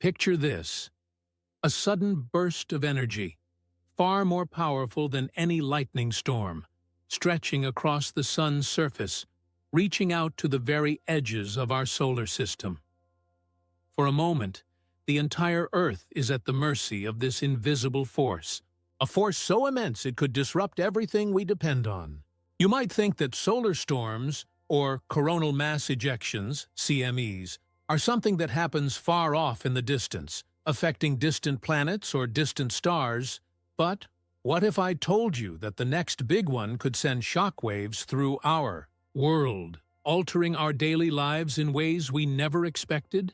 Picture this: a sudden burst of energy, far more powerful than any lightning storm, stretching across the sun's surface, reaching out to the very edges of our solar system. For a moment, the entire Earth is at the mercy of this invisible force, a force so immense it could disrupt everything we depend on. You might think that solar storms, or coronal mass ejections, CMEs, are something that happens far off in the distance, affecting distant planets or distant stars. But what if I told you that the next big one could send shockwaves through our world, altering our daily lives in ways we never expected?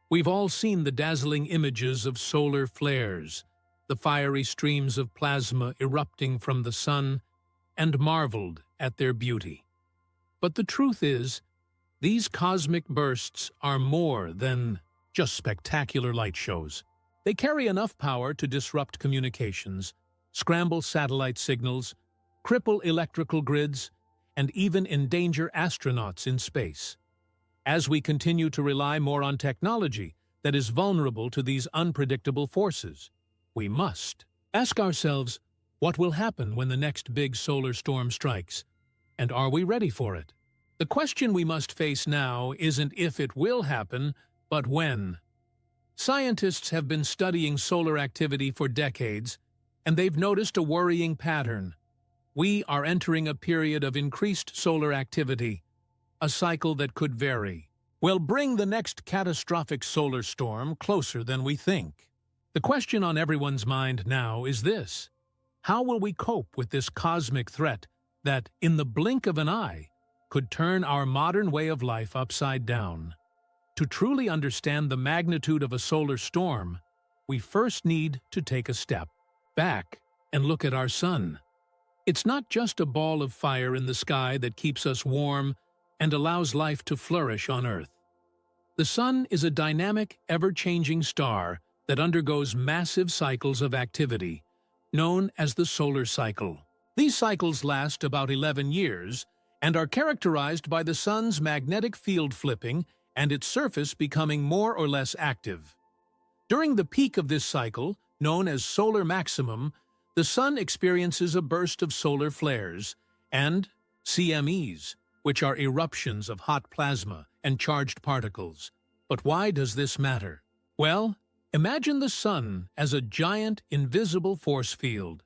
We've all seen the dazzling images of solar flares, the fiery streams of plasma erupting from the sun, and marveled at their beauty. But the truth is, these cosmic bursts are more than just spectacular light shows. They carry enough power to disrupt communications, scramble satellite signals, cripple electrical grids, and even endanger astronauts in space. As we continue to rely more on technology that is vulnerable to these unpredictable forces, we must ask ourselves, what will happen when the next big solar storm strikes? And are we ready for it? The question we must face now isn't if it will happen, but when. Scientists have been studying solar activity for decades, and they've noticed a worrying pattern. We are entering a period of increased solar activity, a cycle that could vary. Will bring the next catastrophic solar storm closer than we think. The question on everyone's mind now is this: how will we cope with this cosmic threat that, in the blink of an eye, could turn our modern way of life upside down? To truly understand the magnitude of a solar storm, we first need to take a step back and look at our sun. It's not just a ball of fire in the sky that keeps us warm and allows life to flourish on Earth. The sun is a dynamic, ever-changing star that undergoes massive cycles of activity, known as the solar cycle. These cycles last about 11 years and are characterized by the sun's magnetic field flipping and its surface becoming more or less active. During the peak of this cycle, known as solar maximum, the sun experiences a burst of solar flares and CMEs, which are eruptions of hot plasma and charged particles. But why does this matter? Well, imagine the sun as a giant, invisible force field.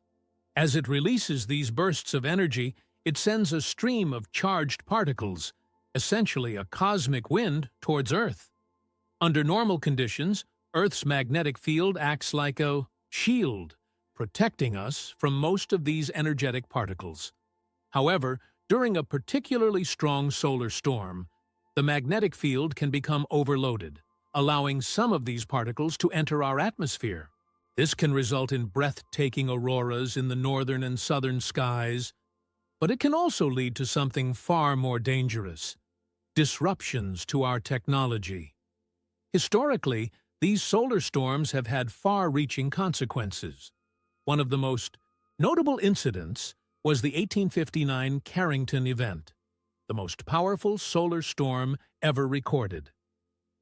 As it releases these bursts of energy, it sends a stream of charged particles, essentially a cosmic wind, towards Earth. Under normal conditions, Earth's magnetic field acts like a shield, protecting us from most of these energetic particles. However, during a particularly strong solar storm, the magnetic field can become overloaded, allowing some of these particles to enter our atmosphere. This can result in breathtaking auroras in the northern and southern skies, but it can also lead to something far more dangerous: disruptions to our technology. Historically, these solar storms have had far-reaching consequences. One of the most notable incidents was the 1859 Carrington event, the most powerful solar storm ever recorded.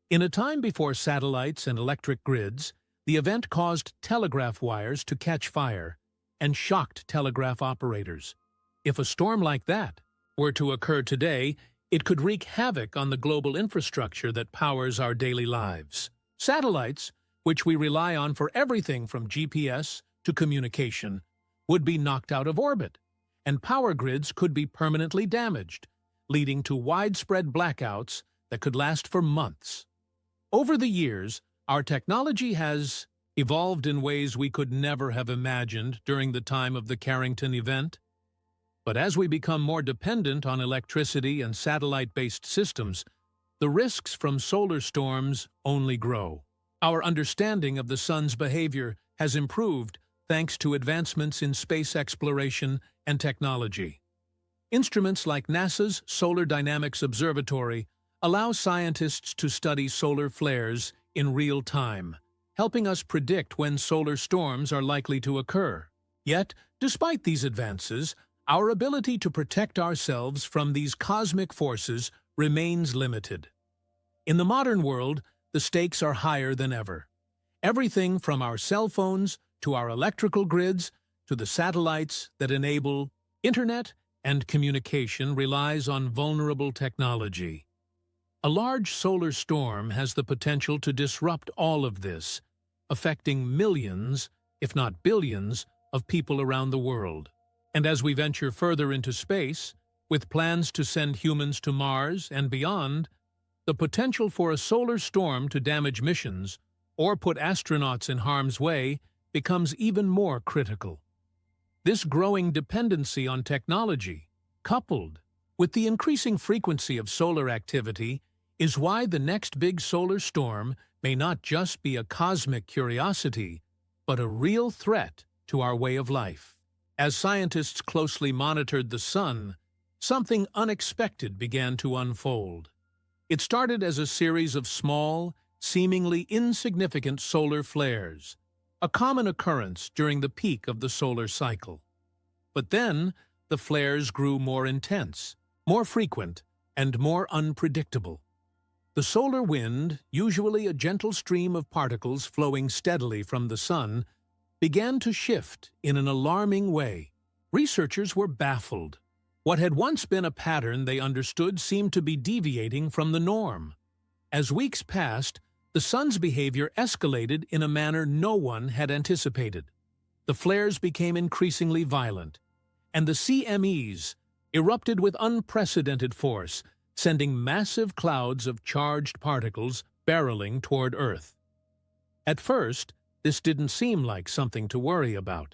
In a time before satellites and electric grids, the event caused telegraph wires to catch fire and shocked telegraph operators. If a storm like that were to occur today, it could wreak havoc on the global infrastructure that powers our daily lives. Satellites, which we rely on for everything from GPS to communication, would be knocked out of orbit, and power grids could be permanently damaged, leading to widespread blackouts that could last for months. Over the years, our technology has evolved in ways we could never have imagined during the time of the Carrington event. But as we become more dependent on electricity and satellite-based systems, the risks from solar storms only grow. Our understanding of the sun's behavior has improved thanks to advancements in space exploration and technology. Instruments like NASA's Solar Dynamics Observatory allow scientists to study solar flares in real time, helping us predict when solar storms are likely to occur. Yet, despite these advances, our ability to protect ourselves from these cosmic forces remains limited. In the modern world, the stakes are higher than ever. Everything from our cell phones to our electrical grids to the satellites that enable internet and communication relies on vulnerable technology. A large solar storm has the potential to disrupt all of this, affecting millions, if not billions, of people around the world. And as we venture further into space, with plans to send humans to Mars and beyond, the potential for a solar storm to damage missions or put astronauts in harm's way becomes even more critical. This growing dependency on technology, coupled with the increasing frequency of solar activity, is why the next big solar storm may not just be a cosmic curiosity, but a real threat to our way of life. As scientists closely monitored the sun, something unexpected began to unfold. It started as a series of small, seemingly insignificant solar flares, a common occurrence during the peak of the solar cycle. But then, the flares grew more intense, more frequent, and more unpredictable. The solar wind, usually a gentle stream of particles flowing steadily from the sun, began to shift in an alarming way. Researchers were baffled. What had once been a pattern they understood seemed to be deviating from the norm. As weeks passed, the sun's behavior escalated in a manner no one had anticipated. The flares became increasingly violent, and the CMEs erupted with unprecedented force, sending massive clouds of charged particles barreling toward Earth. At first, this didn't seem like something to worry about.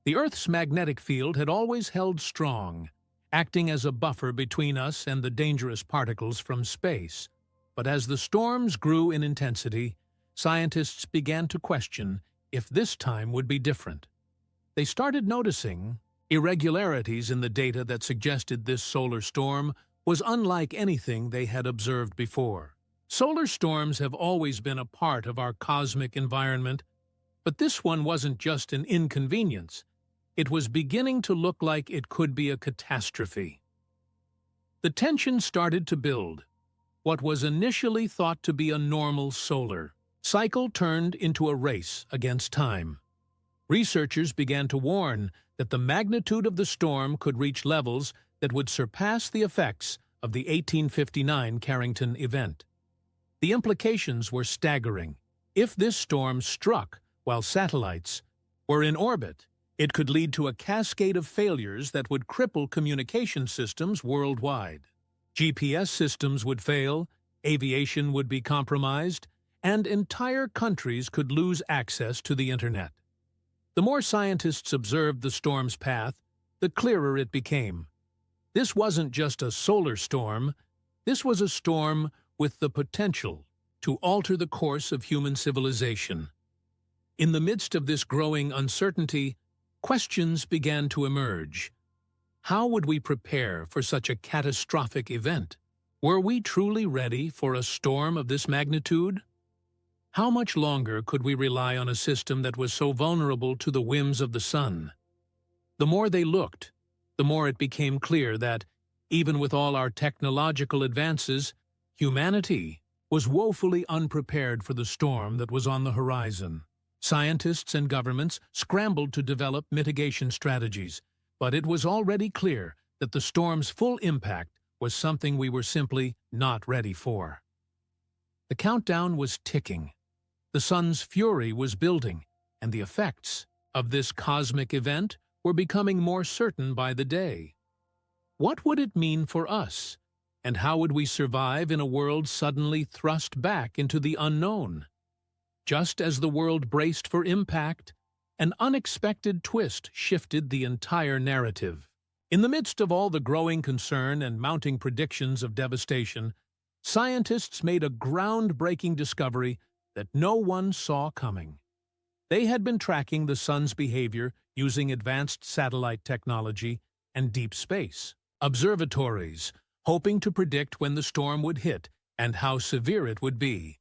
The Earth's magnetic field had always held strong, acting as a buffer between us and the dangerous particles from space. But as the storms grew in intensity, scientists began to question if this time would be different. They started noticing irregularities in the data that suggested this solar storm was unlike anything they had observed before. Solar storms have always been a part of our cosmic environment, but this one wasn't just an inconvenience. It was beginning to look like it could be a catastrophe. The tension started to build. What was initially thought to be a normal solar cycle turned into a race against time. Researchers began to warn that the magnitude of the storm could reach levels that would surpass the effects of the 1859 Carrington event. The implications were staggering. If this storm struck while satellites were in orbit, it could lead to a cascade of failures that would cripple communication systems worldwide. GPS systems would fail, aviation would be compromised, and entire countries could lose access to the internet. The more scientists observed the storm's path, the clearer it became. This wasn't just a solar storm, this was a storm with the potential to alter the course of human civilization. In the midst of this growing uncertainty, questions began to emerge. How would we prepare for such a catastrophic event? Were we truly ready for a storm of this magnitude? How much longer could we rely on a system that was so vulnerable to the whims of the sun? The more they looked, the more it became clear that, even with all our technological advances, humanity was woefully unprepared for the storm that was on the horizon. Scientists and governments scrambled to develop mitigation strategies, but it was already clear that the storm's full impact was something we were simply not ready for. The countdown was ticking. The sun's fury was building, and the effects of this cosmic event were becoming more certain by the day. What would it mean for us, and how would we survive in a world suddenly thrust back into the unknown? Just as the world braced for impact, an unexpected twist shifted the entire narrative. In the midst of all the growing concern and mounting predictions of devastation, scientists made a groundbreaking discovery that no one saw coming. They had been tracking the sun's behavior using advanced satellite technology and deep space observatories, hoping to predict when the storm would hit and how severe it would be.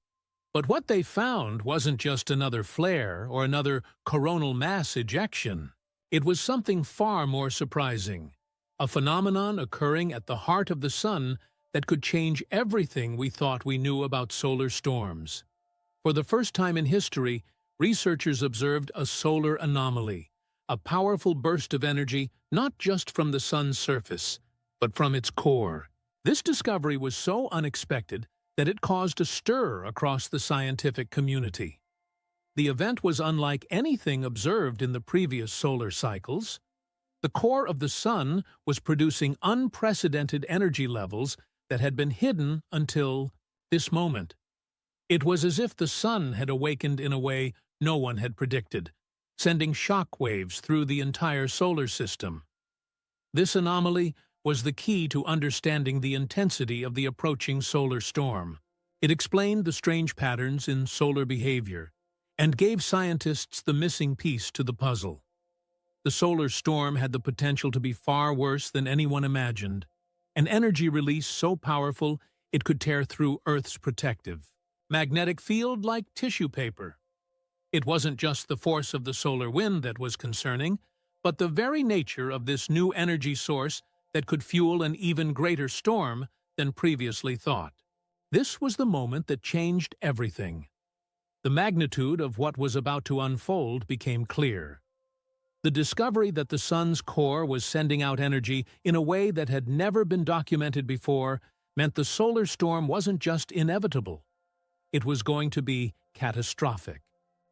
But what they found wasn't just another flare or another coronal mass ejection. It was something far more surprising, a phenomenon occurring at the heart of the sun that could change everything we thought we knew about solar storms. For the first time in history, researchers observed a solar anomaly, a powerful burst of energy not just from the sun's surface, but from its core. This discovery was so unexpected that it caused a stir across the scientific community. The event was unlike anything observed in the previous solar cycles. The core of the sun was producing unprecedented energy levels that had been hidden until this moment. It was as if the sun had awakened in a way no one had predicted, sending shock waves through the entire solar system. This anomaly was the key to understanding the intensity of the approaching solar storm. It explained the strange patterns in solar behavior and gave scientists the missing piece to the puzzle. The solar storm had the potential to be far worse than anyone imagined, an energy release so powerful it could tear through Earth's protective magnetic field like tissue paper. It wasn't just the force of the solar wind that was concerning, but the very nature of this new energy source that could fuel an even greater storm than previously thought. This was the moment that changed everything. The magnitude of what was about to unfold became clear. The discovery that the sun's core was sending out energy in a way that had never been documented before meant the solar storm wasn't just inevitable. It was going to be catastrophic.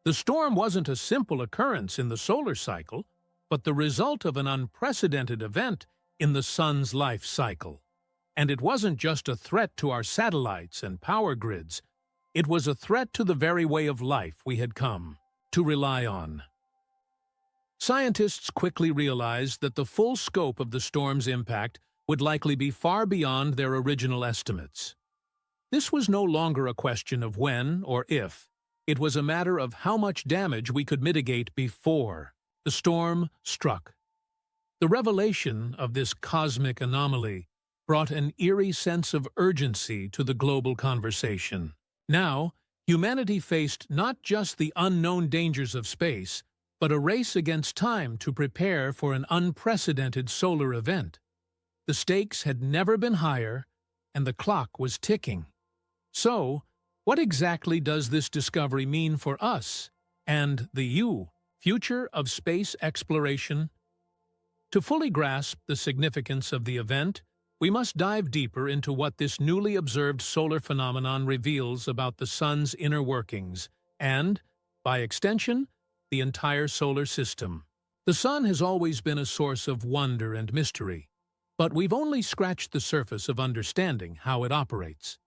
The storm wasn't a simple occurrence in the solar cycle, but the result of an unprecedented event in the sun's life cycle. And it wasn't just a threat to our satellites and power grids. It was a threat to the very way of life we had come to rely on. Scientists quickly realized that the full scope of the storm's impact would likely be far beyond their original estimates. This was no longer a question of when or if. It was a matter of how much damage we could mitigate before the storm struck. The revelation of this cosmic anomaly brought an eerie sense of urgency to the global conversation. Now, humanity faced not just the unknown dangers of space, but a race against time to prepare for an unprecedented solar event. The stakes had never been higher, and the clock was ticking. So, what exactly does this discovery mean for us and the future of space exploration? To fully grasp the significance of the event, we must dive deeper into what this newly observed solar phenomenon reveals about the sun's inner workings and, by extension, the entire solar system. The sun has always been a source of wonder and mystery, but we've only scratched the surface of understanding how it operates.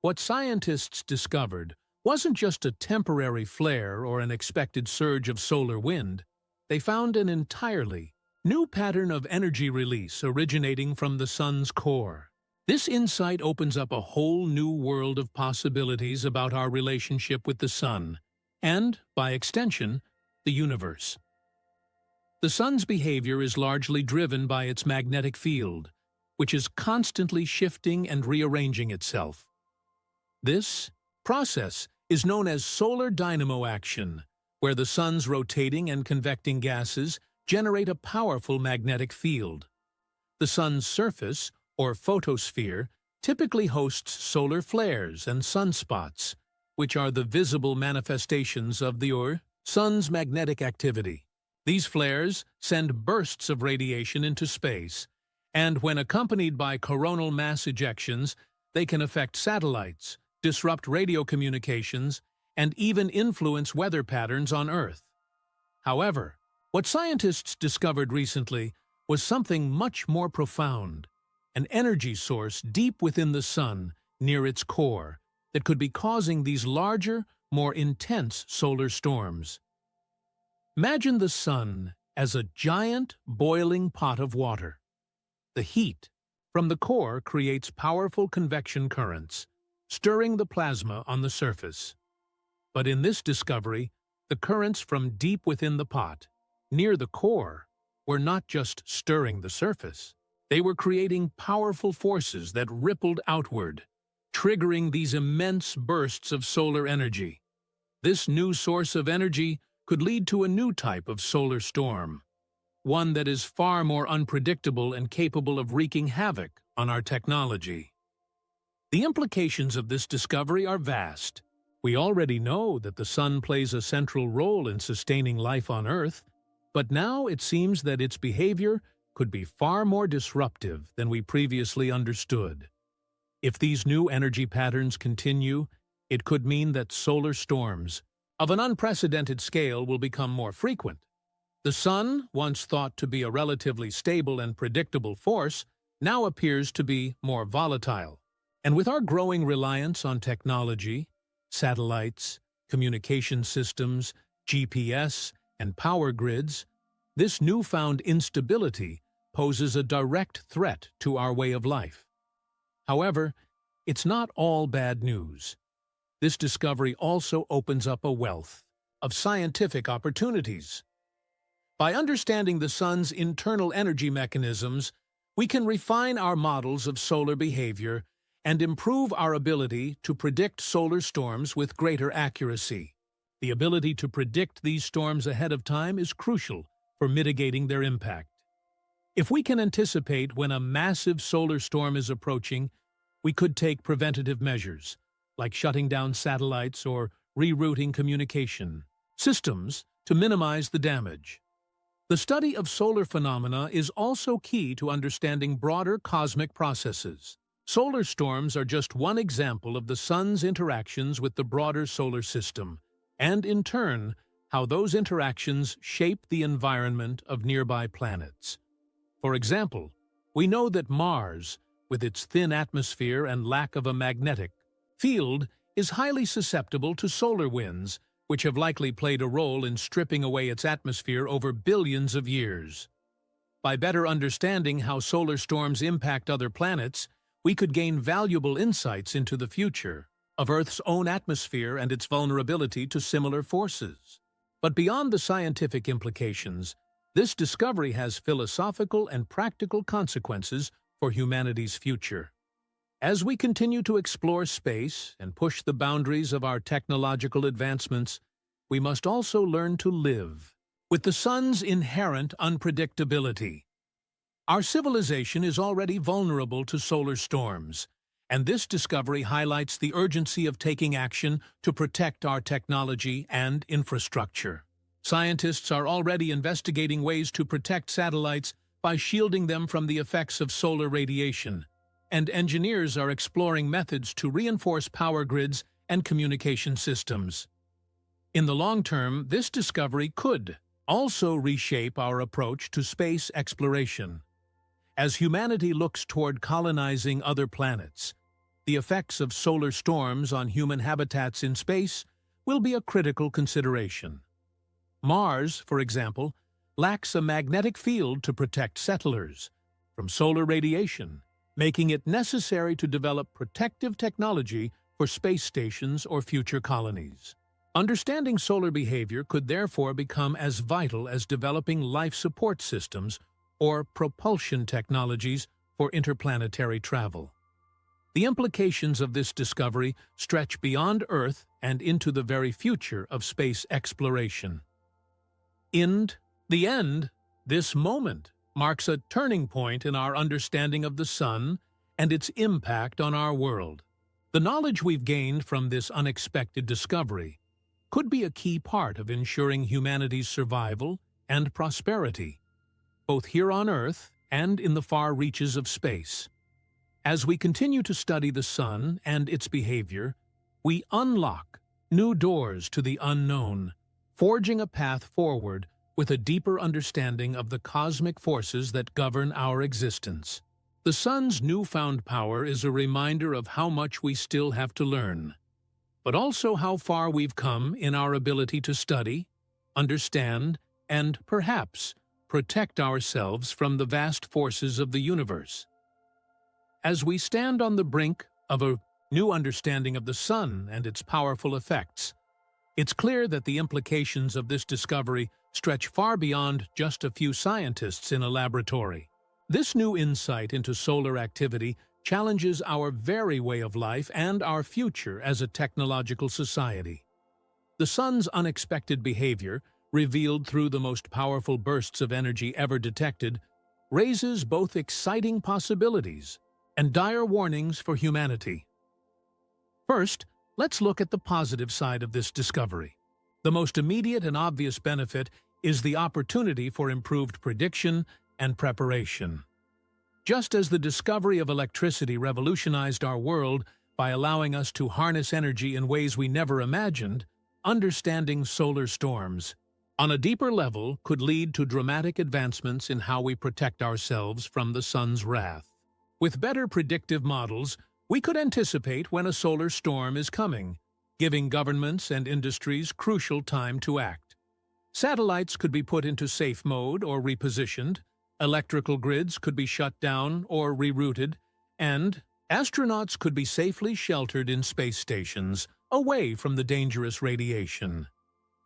What scientists discovered wasn't just a temporary flare or an expected surge of solar wind. They found an entirely new pattern of energy release originating from the sun's core. This insight opens up a whole new world of possibilities about our relationship with the sun and, by extension, the universe. The sun's behavior is largely driven by its magnetic field, which is constantly shifting and rearranging itself. This process is known as solar dynamo action, where the sun's rotating and convecting gases generate a powerful magnetic field. The sun's surface, or photosphere, typically hosts solar flares and sunspots, which are the visible manifestations of the sun's magnetic activity. These flares send bursts of radiation into space, and when accompanied by coronal mass ejections, they can affect satellites, disrupt radio communications, and even influence weather patterns on Earth. However, what scientists discovered recently was something much more profound, an energy source deep within the sun, near its core, that could be causing these larger, more intense solar storms. Imagine the sun as a giant, boiling pot of water. The heat from the core creates powerful convection currents, stirring the plasma on the surface. But in this discovery, the currents from deep within the pot, near the core, were not just stirring the surface. They were creating powerful forces that rippled outward, triggering these immense bursts of solar energy. This new source of energy could lead to a new type of solar storm, one that is far more unpredictable and capable of wreaking havoc on our technology. The implications of this discovery are vast, We already know that the sun plays a central role in sustaining life on Earth, but now it seems that its behavior could be far more disruptive than we previously understood. If these new energy patterns continue, it could mean that solar storms of an unprecedented scale will become more frequent. The sun, once thought to be a relatively stable and predictable force, now appears to be more volatile. And with our growing reliance on technology, satellites, communication systems, GPS, and power grids, this newfound instability poses a direct threat to our way of life. However, it's not all bad news. This discovery also opens up a wealth of scientific opportunities. By understanding the sun's internal energy mechanisms, we can refine our models of solar behavior and improve our ability to predict solar storms with greater accuracy. The ability to predict these storms ahead of time is crucial for mitigating their impact. If we can anticipate when a massive solar storm is approaching, we could take preventative measures, like shutting down satellites or rerouting communication systems to minimize the damage. The study of solar phenomena is also key to understanding broader cosmic processes. Solar storms are just one example of the sun's interactions with the broader solar system, and in turn, how those interactions shape the environment of nearby planets. For example, we know that Mars, with its thin atmosphere and lack of a magnetic field, is highly susceptible to solar winds, which have likely played a role in stripping away its atmosphere over billions of years. By better understanding how solar storms impact other planets, we could gain valuable insights into the future of Earth's own atmosphere and its vulnerability to similar forces. But beyond the scientific implications, this discovery has philosophical and practical consequences for humanity's future. As we continue to explore space and push the boundaries of our technological advancements, we must also learn to live with the sun's inherent unpredictability. Our civilization is already vulnerable to solar storms, and this discovery highlights the urgency of taking action to protect our technology and infrastructure. Scientists are already investigating ways to protect satellites by shielding them from the effects of solar radiation, and engineers are exploring methods to reinforce power grids and communication systems. In the long term, this discovery could also reshape our approach to space exploration. As humanity looks toward colonizing other planets, the effects of solar storms on human habitats in space will be a critical consideration. Mars, for example, lacks a magnetic field to protect settlers from solar radiation, making it necessary to develop protective technology for space stations or future colonies. Understanding solar behavior could therefore become as vital as developing life support systems or propulsion technologies for interplanetary travel. The implications of this discovery stretch beyond Earth and into the very future of space exploration. In the end, this moment marks a turning point in our understanding of the sun and its impact on our world. The knowledge we've gained from this unexpected discovery could be a key part of ensuring humanity's survival and prosperity, both here on Earth and in the far reaches of space. As we continue to study the sun and its behavior, we unlock new doors to the unknown, forging a path forward with a deeper understanding of the cosmic forces that govern our existence. The sun's newfound power is a reminder of how much we still have to learn, but also how far we've come in our ability to study, understand, and perhaps protect ourselves from the vast forces of the universe. As we stand on the brink of a new understanding of the sun and its powerful effects, it's clear that the implications of this discovery stretch far beyond just a few scientists in a laboratory. This new insight into solar activity challenges our very way of life and our future as a technological society. The sun's unexpected behavior, revealed through the most powerful bursts of energy ever detected, raises both exciting possibilities and dire warnings for humanity. First, Let's look at the positive side of this discovery. The most immediate and obvious benefit is the opportunity for improved prediction and preparation. Just as the discovery of electricity revolutionized our world by allowing us to harness energy in ways we never imagined, understanding solar storms, on a deeper level, could lead to dramatic advancements in how we protect ourselves from the sun's wrath. With better predictive models, we could anticipate when a solar storm is coming, giving governments and industries crucial time to act. Satellites could be put into safe mode or repositioned, electrical grids could be shut down or rerouted, and astronauts could be safely sheltered in space stations, away from the dangerous radiation.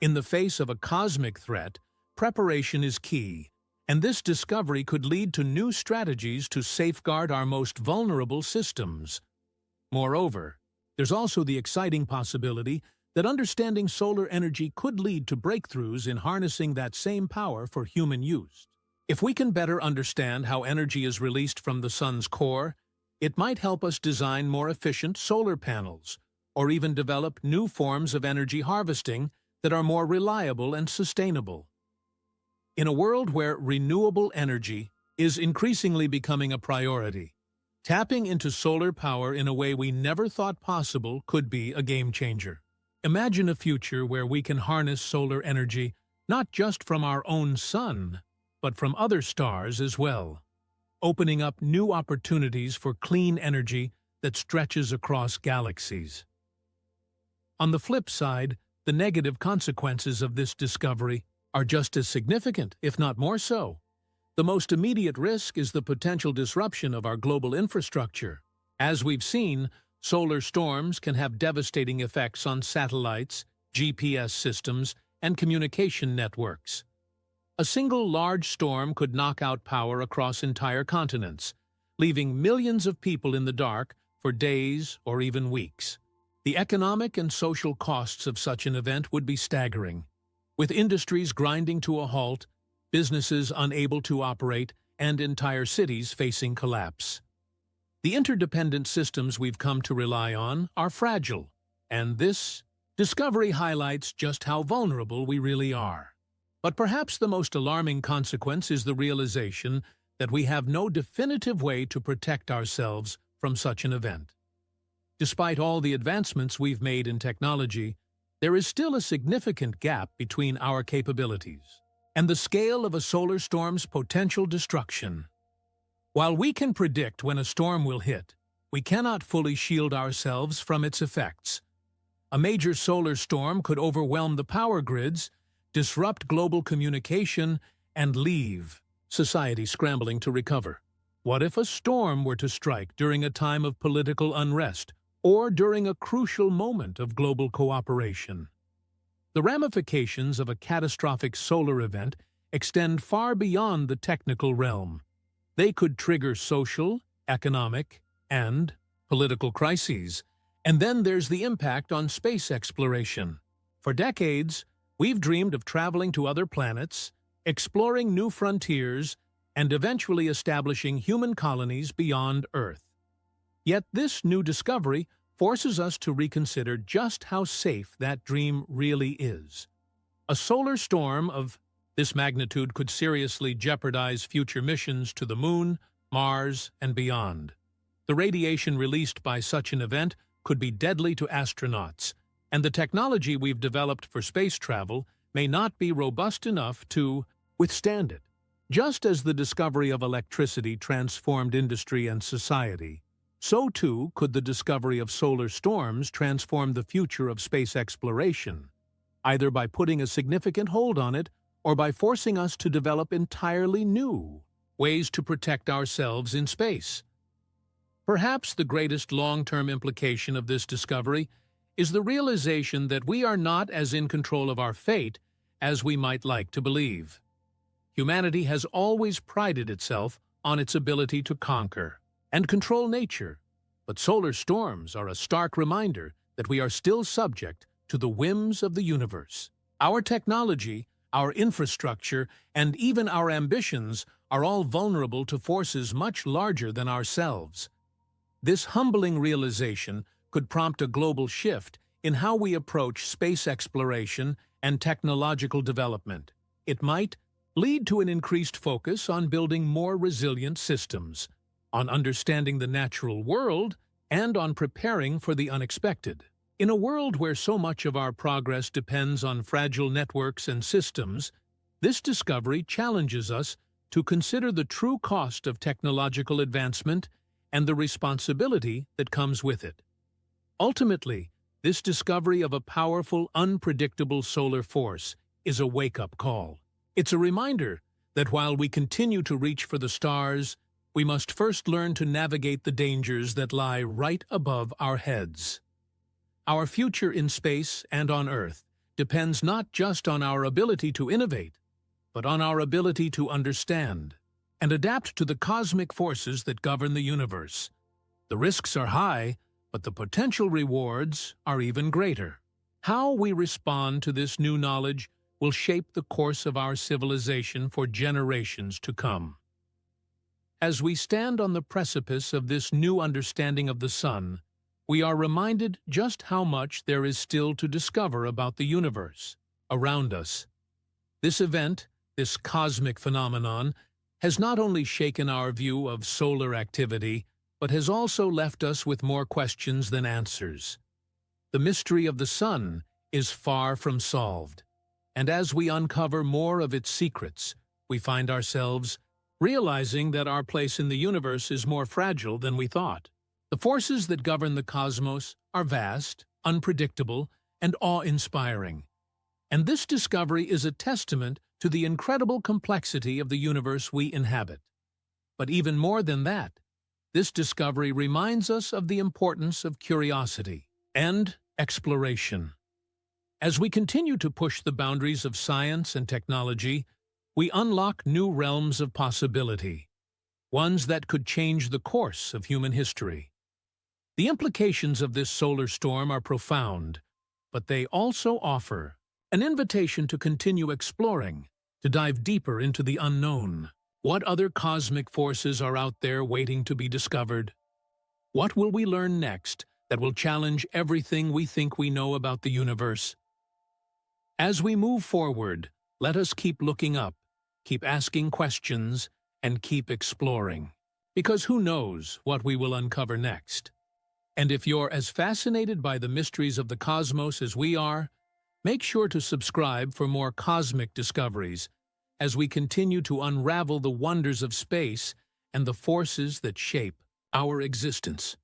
In the face of a cosmic threat, preparation is key, and this discovery could lead to new strategies to safeguard our most vulnerable systems. Moreover, there's also the exciting possibility that understanding solar energy could lead to breakthroughs in harnessing that same power for human use. If we can better understand how energy is released from the sun's core, it might help us design more efficient solar panels, or even develop new forms of energy harvesting that are more reliable and sustainable. In a world where renewable energy is increasingly becoming a priority, tapping into solar power in a way we never thought possible could be a game-changer. Imagine a future where we can harness solar energy not just from our own sun, but from other stars as well, opening up new opportunities for clean energy that stretches across galaxies. On the flip side, the negative consequences of this discovery are just as significant, if not more so. The most immediate risk is the potential disruption of our global infrastructure. As we've seen, solar storms can have devastating effects on satellites, GPS systems, and communication networks. A single large storm could knock out power across entire continents, leaving millions of people in the dark for days or even weeks. The economic and social costs of such an event would be staggering, with industries grinding to a halt, businesses unable to operate, and entire cities facing collapse. The interdependent systems we've come to rely on are fragile, and this discovery highlights just how vulnerable we really are. But perhaps the most alarming consequence is the realization that we have no definitive way to protect ourselves from such an event. Despite all the advancements we've made in technology, there is still a significant gap between our capabilities and the scale of a solar storm's potential destruction. While we can predict when a storm will hit, we cannot fully shield ourselves from its effects. A major solar storm could overwhelm the power grids, disrupt global communication, and leave society scrambling to recover. What if a storm were to strike during a time of political unrest, or during a crucial moment of global cooperation? The ramifications of a catastrophic solar event extend far beyond the technical realm. They could trigger social, economic, and political crises. And then there's the impact on space exploration. For decades, we've dreamed of traveling to other planets, exploring new frontiers, and eventually establishing human colonies beyond Earth. Yet this new discovery forces us to reconsider just how safe that dream really is. A solar storm of this magnitude could seriously jeopardize future missions to the Moon, Mars, and beyond. The radiation released by such an event could be deadly to astronauts, and the technology we've developed for space travel may not be robust enough to withstand it. Just as the discovery of electricity transformed industry and society, so too could the discovery of solar storms transform the future of space exploration, either by putting a significant hold on it or by forcing us to develop entirely new ways to protect ourselves in space. Perhaps the greatest long-term implication of this discovery is the realization that we are not as in control of our fate as we might like to believe. Humanity has always prided itself on its ability to conquer and control nature, but solar storms are a stark reminder that we are still subject to the whims of the universe. Our technology, our infrastructure, and even our ambitions are all vulnerable to forces much larger than ourselves. This humbling realization could prompt a global shift in how we approach space exploration and technological development. It might lead to an increased focus on building more resilient systems, on understanding the natural world, and on preparing for the unexpected. In a world where so much of our progress depends on fragile networks and systems, this discovery challenges us to consider the true cost of technological advancement and the responsibility that comes with it. Ultimately, this discovery of a powerful, unpredictable solar force is a wake-up call. It's a reminder that while we continue to reach for the stars, we must first learn to navigate the dangers that lie right above our heads. Our future in space and on Earth depends not just on our ability to innovate, but on our ability to understand and adapt to the cosmic forces that govern the universe. The risks are high, but the potential rewards are even greater. How we respond to this new knowledge will shape the course of our civilization for generations to come. As we stand on the precipice of this new understanding of the Sun, we are reminded just how much there is still to discover about the universe around us. This event, this cosmic phenomenon, has not only shaken our view of solar activity, but has also left us with more questions than answers. The mystery of the Sun is far from solved, and as we uncover more of its secrets, we find ourselves realizing that our place in the universe is more fragile than we thought. The forces that govern the cosmos are vast, unpredictable, and awe-inspiring. And this discovery is a testament to the incredible complexity of the universe we inhabit. But even more than that, this discovery reminds us of the importance of curiosity and exploration. As we continue to push the boundaries of science and technology, we unlock new realms of possibility, ones that could change the course of human history. The implications of this solar storm are profound, but they also offer an invitation to continue exploring, to dive deeper into the unknown. What other cosmic forces are out there waiting to be discovered? What will we learn next that will challenge everything we think we know about the universe? As we move forward, let us keep looking up, keep asking questions, and keep exploring. Because who knows what we will uncover next? And if you're as fascinated by the mysteries of the cosmos as we are, make sure to subscribe for more cosmic discoveries as we continue to unravel the wonders of space and the forces that shape our existence.